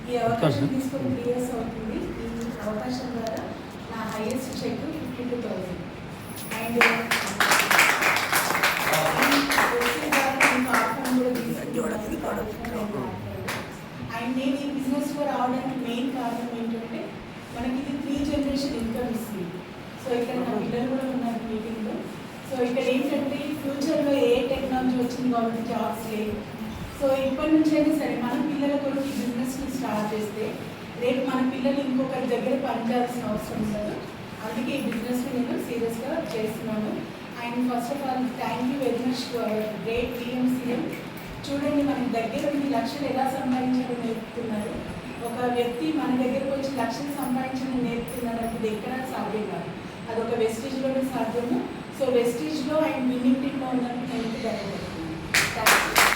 ఈ అవకాశం తీసుకొని 3 years అవుతుంది. ఈ అవకాశం ద్వారా నా హైయెస్ట్ చెక్ 52,000 అండ్ అండ్ నేను ఈ బిజినెస్లో రావడానికి మెయిన్ కారణం ఏంటంటే మనకి ఇది 3 generation ఇన్కమ్ ఇస్తుంది. సో ఇక్కడ నా పిల్లలు కూడా ఉన్నారు మీటింగ్లో. సో ఇక్కడ ఏంటంటే ఫ్యూచర్లో ఏ టెక్నాలజీ వచ్చింది కాబట్టి జాబ్స్ లేవు. సో ఇప్పటి నుంచి అయినా సరే మన పిల్లల కొరకు ఈ బిజినెస్ని స్టార్ట్ చేస్తే రేపు మన పిల్లలు ఇంకొకరి దగ్గర పనిచేయాల్సిన అవసరం ఉండదు. అందుకే ఈ బిజినెస్ని నేను సీరియస్గా చేస్తున్నాను. And first of all thank you very much to our great CM. చూడండి మన దగ్గర ఉండి లక్షలు ఎలా సంపాదించాలో నేర్పుతున్నారు. ఒక వ్యక్తి మన దగ్గరకు వచ్చి లక్షలు సంపాదించడం నేర్పుతున్నారు అంటే ఇది ఎక్కడ సాధ్యం కాదు. అదొక వెస్టీజ్లోనే సాధ్యము. సో వెస్టీజ్లో అండ్ విన్నింగ్ టీమ్లో ఉన్నందుకు నేను ధన్యవాదాలు.